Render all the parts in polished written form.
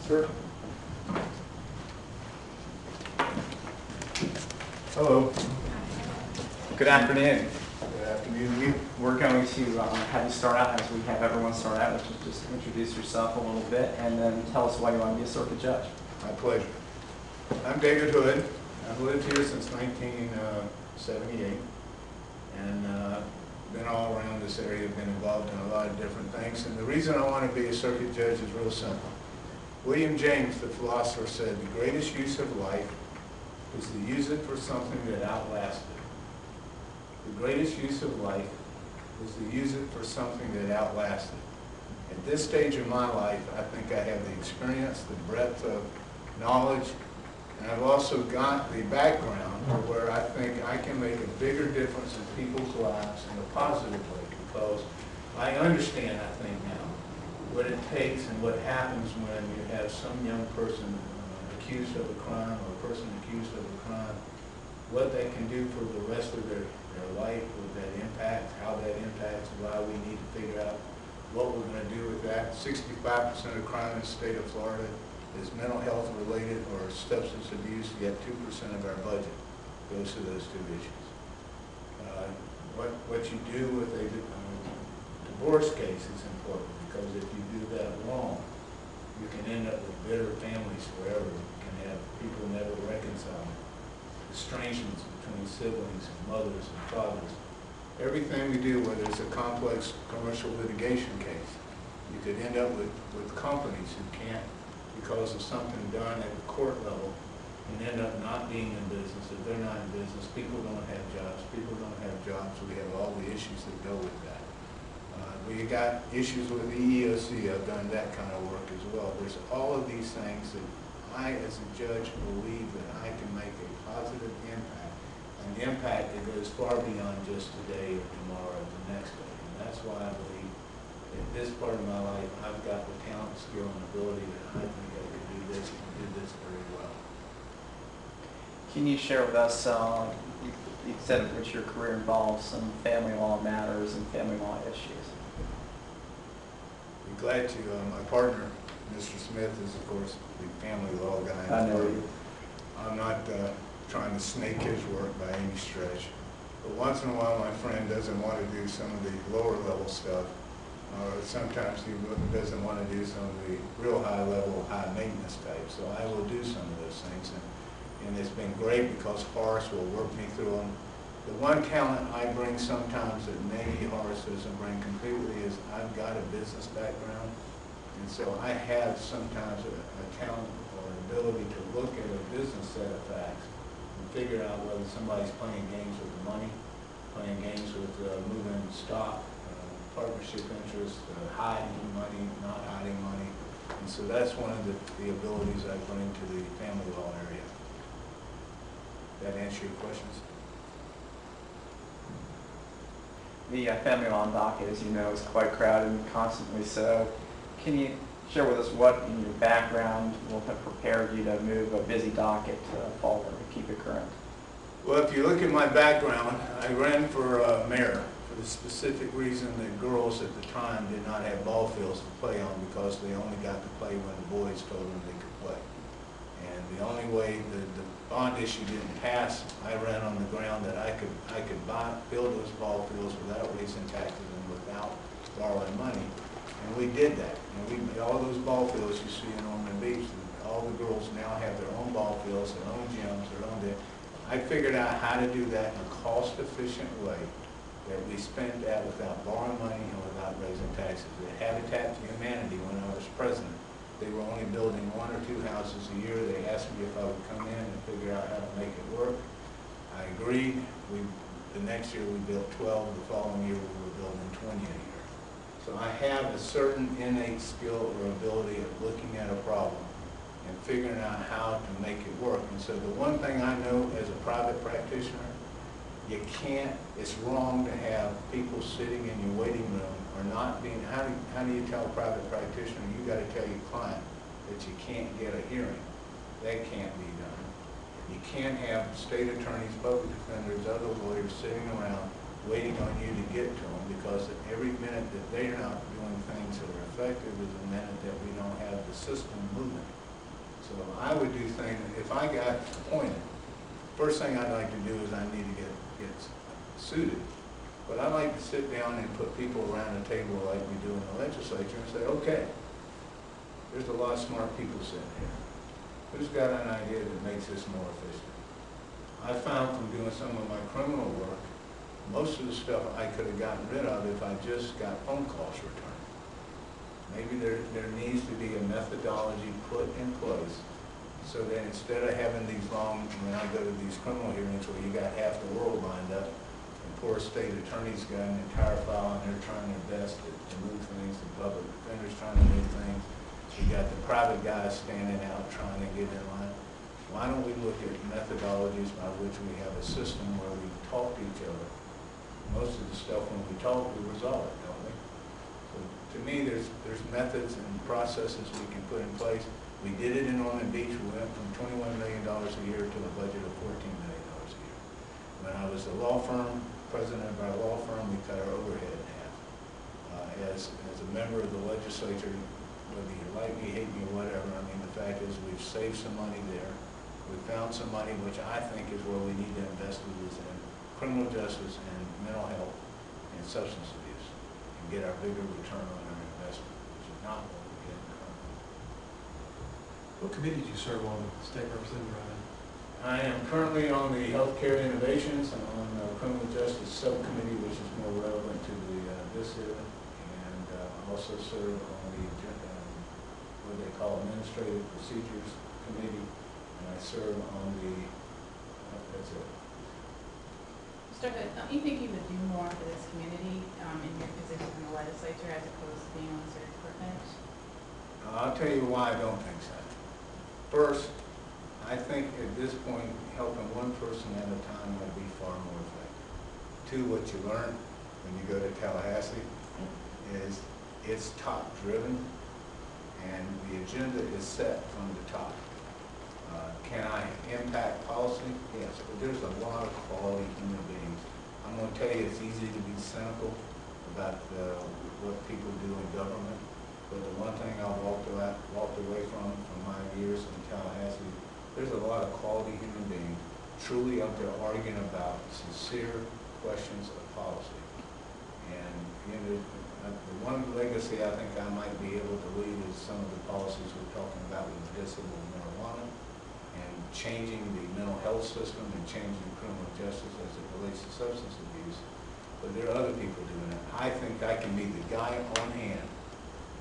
Sir. Hello. Good afternoon. Good afternoon. We're going to have you start out as we have everyone start out, which is just introduce yourself a little bit and then tell us why you want to be a circuit judge. My pleasure. I'm David Hood. I've lived here since 1978 and been all around this area, been involved in a lot of different things. And the reason I want to be a circuit judge is real simple. William James, the philosopher, said the greatest use of life is to use it for something that outlasts it. The greatest use of life is to use it for something that outlasts it. At this stage of my life, I think I have the experience, the breadth of knowledge, and I've also got the background where I think I can make a bigger difference in people's lives in a positive way, because I understand, I think now, what it takes and what happens when you have some young person accused of a crime or a person accused of a crime, what that can do for the rest of their life, what that impacts, how that impacts, why we need to figure out what we're going to do with that. 65% of crime in the state of Florida is mental health related or substance abuse, yet 2% of our budget goes to those two issues. What you do with a divorce case is important, because if you do that wrong, you can end up with bitter families forever. You can have people never reconcile, estrangements between siblings and mothers and fathers. Everything we do, whether it's a complex commercial litigation case, you could end up with companies who can't, because of something done at the court level, and end up not being in business. If they're not in business, people don't have jobs. People don't have jobs. We have all the issues that go with that. We got issues with the EEOC. I've done that kind of work as well. There's all of these things that I, as a judge, believe that I can make a positive impact. An impact that goes far beyond just today or tomorrow or the next day. And that's why I believe in this part of my life, I've got the talent, skill, and ability that I think I can do this and do this very well. Can you share with us, you said that your career involves some family law matters and family law issues? Be glad to. My partner, Mr. Smith, is of course the family law guy. I know you. I'm not trying to snake his work by any stretch. But once in a while my friend doesn't want to do some of the lower level stuff. Or sometimes he doesn't want to do some of the real high level, high maintenance type. So I will do some of those things. And it's been great because Horace will work me through them. The one talent I bring sometimes that maybe Horace doesn't bring completely is I've got a business background. And so I have sometimes a talent or an ability to look at a business set of facts and figure out whether somebody's playing games with the money, playing games with moving stock, partnership interest, hiding money, not hiding money. And so that's one of the abilities I bring to the family law area. That answer your questions? The family law docket, as you know, is quite crowded and constantly so. Can you share with us what in your background will have prepared you to move a busy docket forward to keep it current? Well, if you look at my background, I ran for mayor for the specific reason that girls at the time did not have ball fields to play on because they only got to play when the boys told them they could play. And the only way the bond issue didn't pass, I ran on the ground that I could build those ball fields without raising taxes and without borrowing money. And we did that. And we made all those ball fields you see in Ormond Beach. All the girls now have their own ball fields, their own gyms, their own day. I figured out how to do that in a cost-efficient way that we spent that without borrowing money and without raising taxes. At Habitat for Humanity, when I was president, they were only building 1 or 2 houses a year. They asked me if I would come in and figure out how to make it work. I agreed. The next year we built 12. The following year we were building 20 a year. So I have a certain innate skill or ability of looking at a problem and figuring out how to make it work. And so the one thing I know as a private practitioner, it's wrong to have people sitting in your waiting room or not being, how do you tell a private practitioner, you got to tell your client that you can't get a hearing? That can't be done. You can't have state attorneys, public defenders, other lawyers sitting around waiting on you to get to them, because every minute that they're not doing things that are effective is a minute that we don't have the system moving. So I would do things, if I got appointed, first thing I'd like to do is I need to get suited. But I'd like to sit down and put people around the table like we do in the legislature and say, okay, there's a lot of smart people sitting here. Who's got an idea that makes this more efficient? I found from doing some of my criminal work, most of the stuff I could have gotten rid of if I just got phone calls returned. Maybe there needs to be a methodology put in place so that instead of having these long, when I go to these criminal hearings where you got half the world lined up, and poor state attorneys got an entire file and they're trying their best to move things, the public defenders trying to move things, you got the private guys standing out trying to get in line. Why don't we look at methodologies by which we have a system where we talk to each other? Most of the stuff when we talk, we resolve it, don't we? So to me, there's methods and processes we can put in place. We did it in Ormond Beach. We went from $21 million a year to a budget of $14 million a year. When I was the law firm, president of our law firm, we cut our overhead in half. As a member of the legislature, whether you like me, hate me, or whatever, I mean, the fact is we've saved some money there. We found some money, which I think is where we need to invest in, is in criminal justice and mental health and substance abuse, and get our bigger return on our investment, which is not what we're getting currently. What committee do you serve on, State Representative Ryan? I am currently on the Healthcare Innovations and on the Criminal Justice Subcommittee, which is more relevant to this area, and also serve on the what they call Administrative Procedures Committee, and I serve on the, that's it. Mr. Hood, don't you think you would do more for this community in your position in the legislature as opposed to being on the circuit court bench? I'll tell you why I don't think so. First, I think at this point, helping one person at a time would be far more effective. Two, what you learn when you go to Tallahassee is it's top driven, and the agenda is set from the top. Can I impact policy? Yes, but there's a lot of quality human beings. I'm going to tell you it's easy to be cynical about what people do in government, but the one thing I walked away from my years in Tallahassee, there's a lot of quality human beings truly up there arguing about sincere questions of policy. And you know, the one legacy I think I might be able to lead is some of the policies we're talking about with medicinal marijuana and changing the mental health system and changing criminal justice as it relates to substance abuse. But there are other people doing it. I think I can be the guy on hand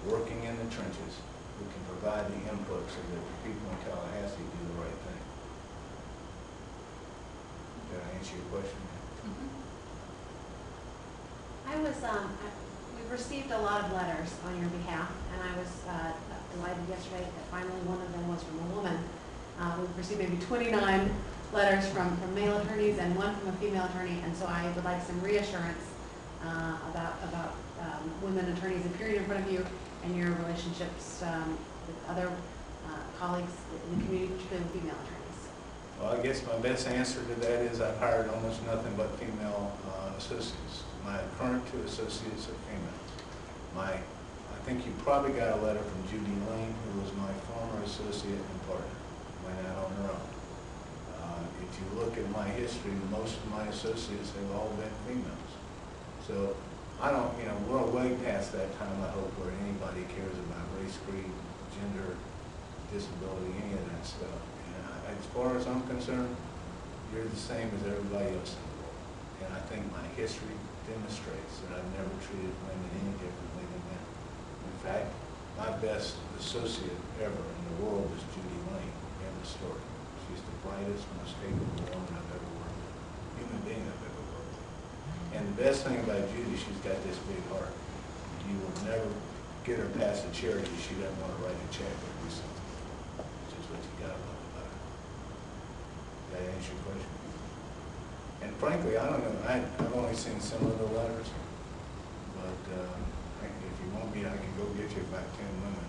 working in the trenches who can provide the input so that the people in Tallahassee do the right thing. Did I answer your question? We've received a lot of letters on your behalf, and I was delighted yesterday that finally one of them was from a woman. We've received maybe 29 letters from male attorneys and one from a female attorney, and so I would like some reassurance about women attorneys appearing in front of you and your relationships with other colleagues in the community, particularly with female attorneys. Well, I guess my best answer to that is I've hired almost nothing but female associates. My current two associates are females. I think you probably got a letter from Judy Lane, who was my former associate and partner, went out on her own. If you look at my history, most of my associates have all been females. So I don't, we're way past that time, I hope, where anybody cares about race, creed, gender, disability, any of that stuff. And as far as I'm concerned, you're the same as everybody else in the world. And I think my history demonstrates that I've never treated women any differently than men. In fact, my best associate ever in the world was Judy Lane. End of story. She's the brightest, most capable woman I've ever worked with, human being I've ever worked with. And the best thing about Judy, she's got this big heart. You will never get her past a charity if she doesn't want to write a check or do something, which is what you got to love about her. Did that answer your question? And frankly, I don't know, I've only seen some of the letters, but if you want me, I can go get you about 10 women.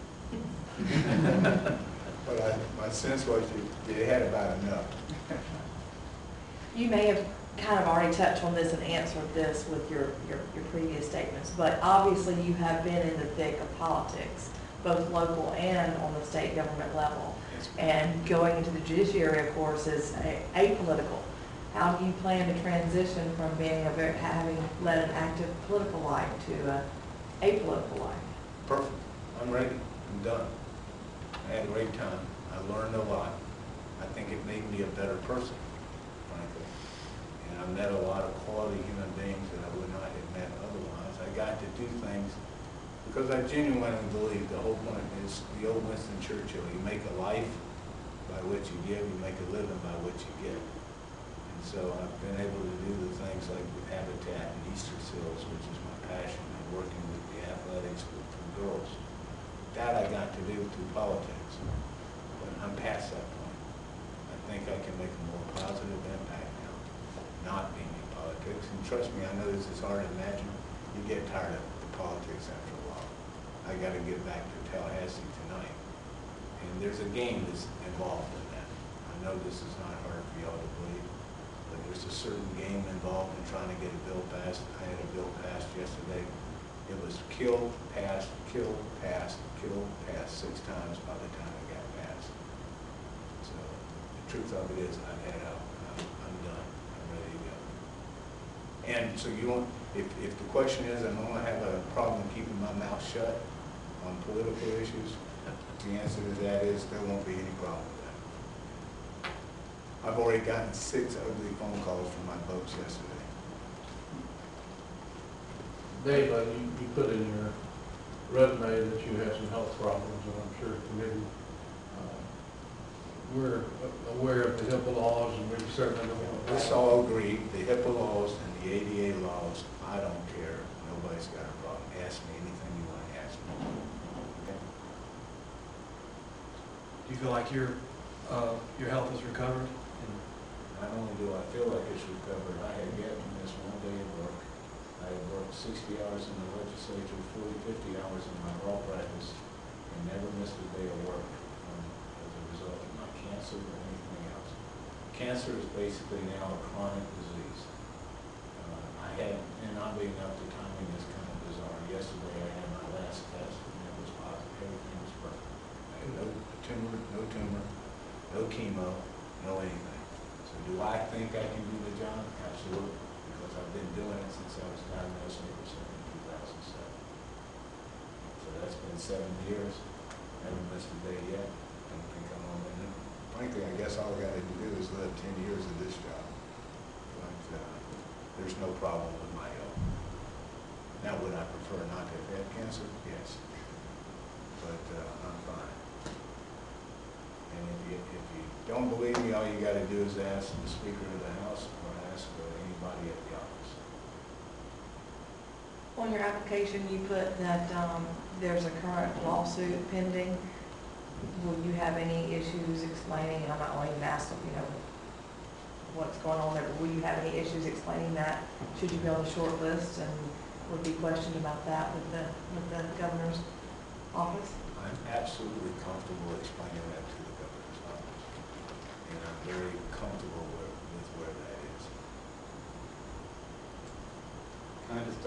But my sense was you had about enough. You may have kind of already touched on this and answered this with your previous statements, but obviously you have been in the thick of politics, both local and on the state government level. And going into the judiciary, of course, is apolitical. How do you plan to transition from being having led an active political life to a apolitical life? Perfect. I'm ready. I'm done. I had a great time. I learned a lot. I think it made me a better person, frankly. And I've met a lot of quality human beings that I would not have met otherwise. I got to do things because I genuinely believe the whole point is the old Winston Churchill, you make a life by what you give, you make a living by what you get. And so I've been able to do the things like with Habitat and Easter Seals, which is my passion, and working with the athletics with girls. That I got to do through politics. But I'm past that point. I think I can make a more positive impact now, not being in politics. And trust me, I know this is hard to imagine. You get tired of the politics after a while. I got to get back to Tallahassee tonight. And there's a game that's involved in that. I know this is not hard for y'all to believe, but there's a certain game involved in trying to get a bill passed. I had a bill passed yesterday. It was kill, pass, kill, pass, kill, pass 6 times by the time it got passed. So the truth of it is I've had out. I'm done. I'm ready to go. And so you won't, if the question is, am I going to have a problem keeping my mouth shut on political issues, the answer to that is there won't be any problem with that. I've already gotten 6 ugly phone calls from my folks yesterday. Dave, you put in your resume that you have some health problems, and I'm sure the committee, we're aware of the HIPAA laws, and we certainly don't want to. Let's all agree, the HIPAA laws and the ADA laws, I don't care. Nobody's got a problem. Ask me anything you want to ask me. Okay? Do you feel like your health is recovered? Not only do I feel like it's recovered, I had yet to miss one day of work. I had worked 60 hours in the legislature, 40, 50 hours in my law practice, and never missed a day of work as a result of my cancer or anything else. Cancer is basically now a chronic disease. I had, and oddly enough, the timing is kind of bizarre. Yesterday I had my last test, and it was positive. Everything was perfect. I had no tumor, no chemo, no anything. So do I think I can do the job? Absolutely. Because I've been doing it since I was diagnosed in 2007. So that's been 7 years. Never missed a day yet. Don't think I'm on the new. Frankly, I guess all I got to do is live 10 years of this job. But there's no problem with my health. Now, would I prefer not to have had cancer? Yes. But I'm fine. And if you don't believe me, all you got to do is ask the Speaker of the House or ask anybody at the office. On your application, you put that there's a current lawsuit pending. Will you have any issues explaining, and I'm not only even asking, what's going on there, but will you have any issues explaining that? Should you be on the short list, and would be questioned about that with the governor's office? I'm absolutely comfortable explaining that to the governor's office. And I'm very comfortable with where that is. Can I just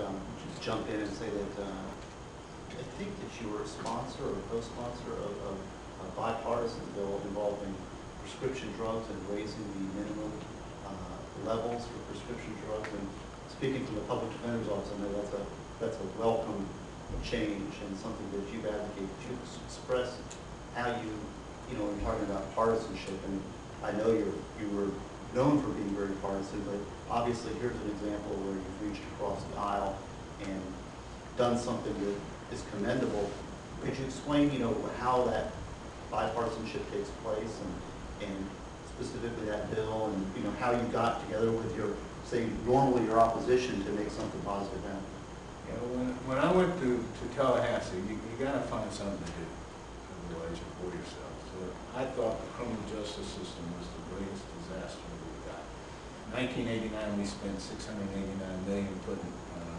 jump in and say that I think that you were a sponsor or co-sponsor of a bipartisan bill involving prescription drugs and raising the minimum levels for prescription drugs. And speaking from the public defender's office, I know that's a welcome change and something that you've advocated. You express how when you're talking about partisanship, and I know you were known for being very partisan, but obviously here's an example where you've reached across the aisle and done something that is commendable. Could you explain, how that bipartisanship takes place and specifically that bill and, how you got together with normally your opposition to make something positive happen? When I went to Tallahassee, you got to find something to do, otherwise you bore yourself. So I thought the criminal justice system was the greatest disaster we got. In 1989, we spent $689 million putting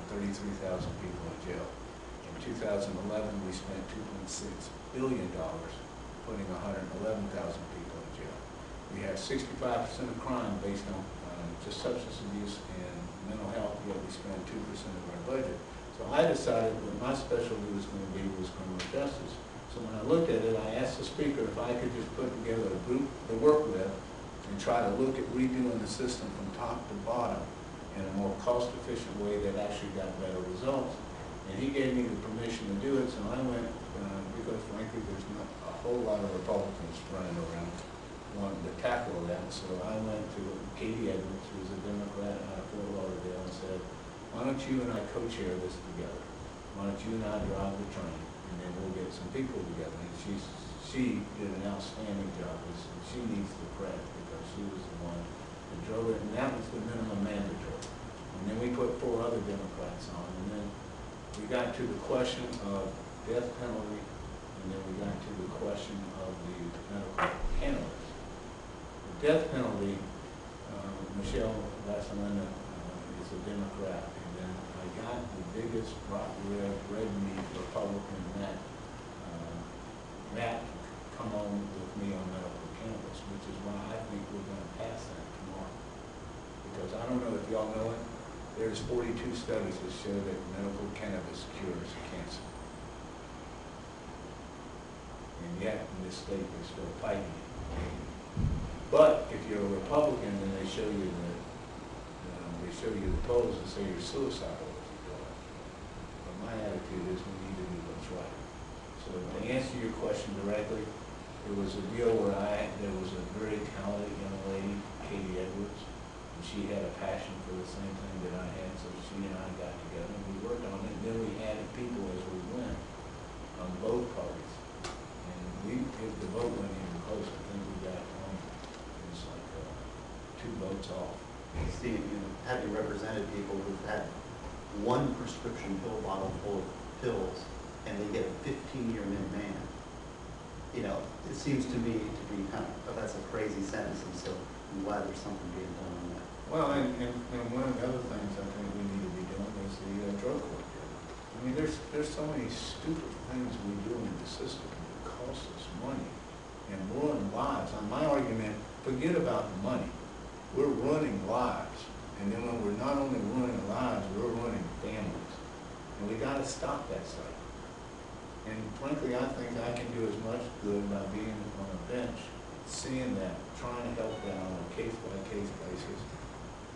33,000 people in jail. In 2011, we spent $2.6 billion putting 111,000 people in jail. We have 65% of crime based on just substance abuse and mental health, yet we spend 2% of our budget. So I decided what my specialty was going to be was criminal justice. So when I looked at it, I asked the speaker if I could just put together a group to work with and try to look at redoing the system from top to bottom in a more cost-efficient way that actually got better results. And he gave me the permission to do it, so I went, because frankly there's not a whole lot of Republicans running around wanting to tackle that. So I went to Katie Edwards, who's a Democrat out of Fort Lauderdale, and said, why don't you and I co-chair this together? Why don't you and I drive the train, and then we'll get some people together. And she did an outstanding job. She needs the credit because she was the one that drove it, and that was the minimum mandatory. And then we put 4 other Democrats on, and then we got to the question of death penalty, and then we got to the question of the medical cannabis. The death penalty, Michelle Vassalina is a Democrat, and then I got the biggest red meat Republican, Matt come on with me on medical cannabis, which is why I think we're going to pass that tomorrow. Because I don't know if y'all know it, there's 42 studies that show that medical cannabis cures cancer. And yet, in this state, they're still fighting it. But if you're a Republican, then they show you the polls and say you're suicidal if you do it. But my attitude is we need to do what's right. So to answer your question directly, there was a deal where there was a very talented young lady, Katie Edwards, and she had a passion for the same thing that I had, so she and I got together and we worked on it, and then we added people as we went on both parties. And if the vote went even closer, I think we got it was like 2 votes off. Steve, having represented people who've had one prescription pill bottle full of pills and they get a 15-year min-man, it seems to me to be kind of, that's a crazy sentence, and so I'm glad there's something being done on that. Well, and one of the other things I think we need to be doing is the drug court. I mean, there's so many stupid things we do in the system that cost us money and ruin lives. On my argument, forget about the money. We're ruining lives. And then when we're not only ruining lives, we're ruining families. And we got to stop that cycle. And frankly, I think I can do as much good by being on a bench, seeing that, trying to help that on a case-by-case basis,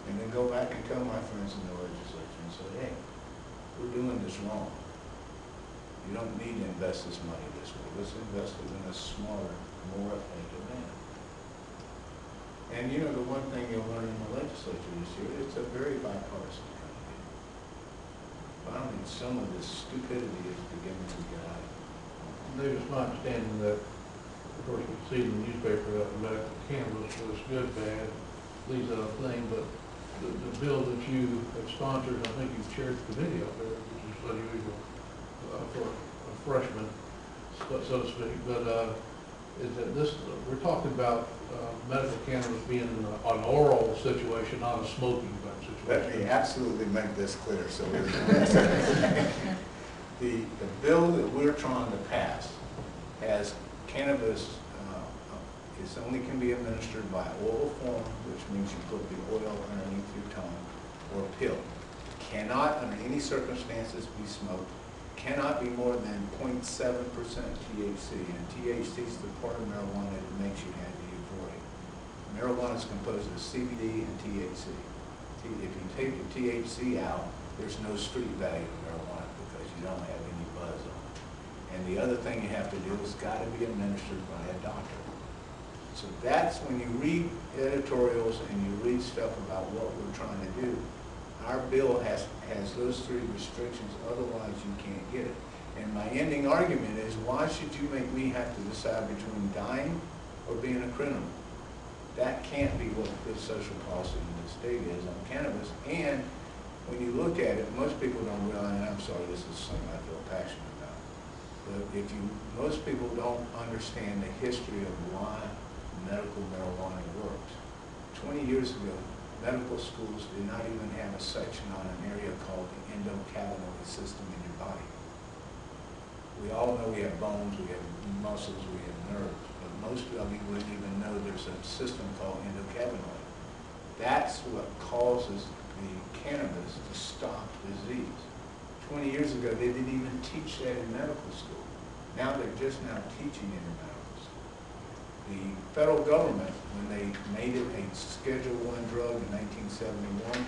and then go back and tell my friends in the legislature and say, hey, we're doing this wrong. You don't need to invest this money this way. Let's invest it in a smarter, more effective manner. And the one thing you'll learn in the legislature this year, it's a very bipartisan country. But I mean, some of this stupidity is beginning to get out. David, it's my understanding that, of course, we see in the newspaper that the medical cannabis was good, bad, leaves out a thing, but the bill that you have sponsored, I think you've chaired the committee up there, which is unusual for a freshman, so to speak, but is that this, we're talking about medical cannabis being an oral situation, not a smoking type situation. Let me absolutely make this clear. So the bill that we're trying to pass has cannabis, it only can be administered by oral form, which means you put the oil underneath your tongue, or pill. Cannot under any circumstances be smoked. Cannot be more than 0.7% THC, and THC is the part of marijuana that makes you happy euphoric. Marijuana is composed of CBD and THC. If you take the THC out, there's no street value of marijuana because you don't have any buzz on it. And the other thing you have to do is got to be administered by a doctor. So that's when you read editorials and you read stuff about what we're trying to do. Our bill has those 3 restrictions, otherwise you can't get it. And my ending argument is, why should you make me have to decide between dying or being a criminal? That can't be what good social policy in this state is on cannabis. And when you look at it, most people don't realize, and I'm sorry, this is something I feel passionate about, but most people don't understand the history of why medical marijuana works. 20 years ago, medical schools did not even have a section on an area called the endocannabinoid system in your body. We all know we have bones, we have muscles, we have nerves, but most of you wouldn't even know there's a system called endocannabinoid. That's what causes the cannabis to stop disease. 20 years ago, they didn't even teach that in medical school. Now they're just now teaching it in medical school. The federal government, when they made it a Schedule I drug in 1971,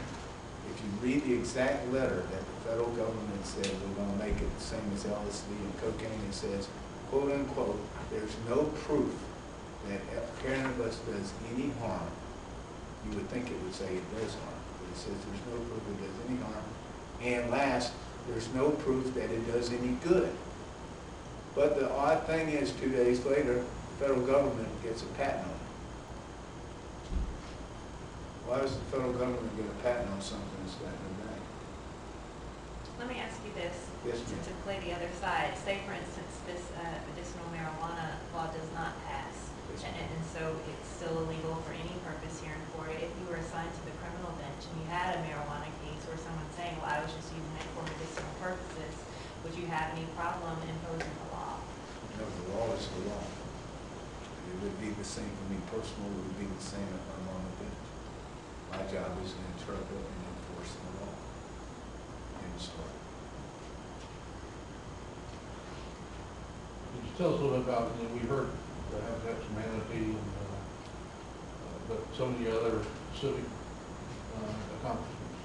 if you read the exact letter that the federal government said we're going to make it the same as LSD and cocaine, it says, quote unquote, there's no proof that cannabis does any harm. You would think it would say it does harm, but it says there's no proof it does any harm. And last, there's no proof that it does any good. But the odd thing is, 2 days later, the federal government gets a patent on it. Why does the federal government get a patent on something that's got no value? Let me ask you this, Yes, to ma'am. to play the other side. Say, for instance, this medicinal marijuana law does not pass, Yes, and ma'am. and so it's still illegal for any purpose here in Florida. If you were assigned to the criminal bench and you had a marijuana case where someone's saying, well, I was just using it for medicinal purposes, would you have any problem imposing the law? No, the law is the law. It would be the same for me personally, it would be the same if I'm on the bench. My job is to interpret and enforce the law. End story. Could you tell us a little bit about, we heard that Habitat's humanity, and, but some of the other civic accomplishments?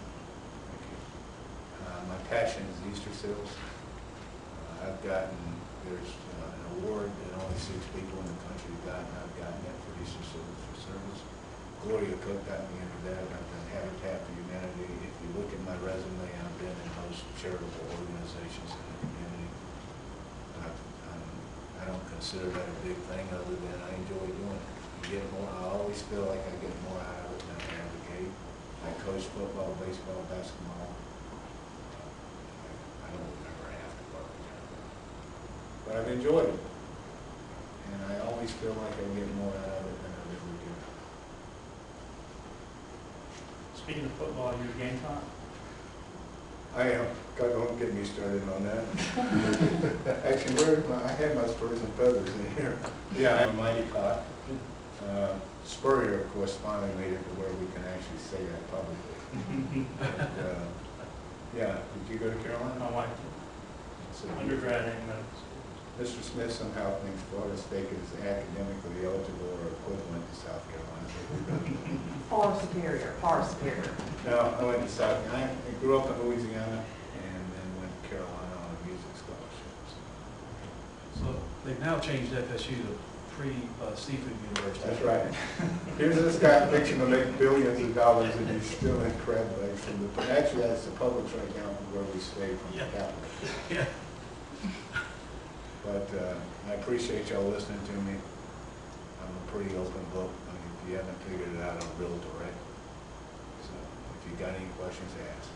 Thank you. My passion is Easter seals. I've gotten, there's an award that only 6 people in the country have gotten. I've gotten that for Easter seals for service. Gloria Cook got me into that. I've done Habitat for Humanity. If you look at my resume, I've been in most charitable organizations in the community. I don't consider that a big thing other than I enjoy doing it. You get more, I always feel like I get more out of it than I advocate. I coach football, baseball, basketball. I don't remember half the work. But I've enjoyed it. And I always feel like I get more out of it than I ever do. Speaking of football, you a Gamecock? I am. God, don't get me started on that. Actually, I have my spurs and feathers in here. Yeah, I'm a mighty cock. Spurrier, of course, finally made it to where we can actually say that publicly. But, yeah, did you go to Carolina? My wife, So, undergrad in medical school. Mr. Smith somehow thinks Florida State is academically eligible or equivalent to South Carolina. Far superior, far superior. No, I went to South Carolina. I grew up in Louisiana and then went to Carolina on a music scholarship. So they've now changed FSU to pre-seafood university. That's right. Here's this guy fixing to make billions of dollars and he's still in crab legs. Actually, that's the Publix right now where we stay from the capital. Yeah. But I appreciate y'all listening to me. I'm a pretty open book. I mean, if you haven't figured it out, I'm real direct. So if you got any questions, ask.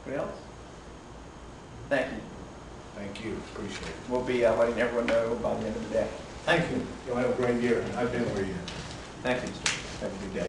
Anybody else? Thank you. Thank you. Appreciate it. We'll be letting everyone know by the end of the day. Thank you. You'll have a great year. I've been where you. Thank you.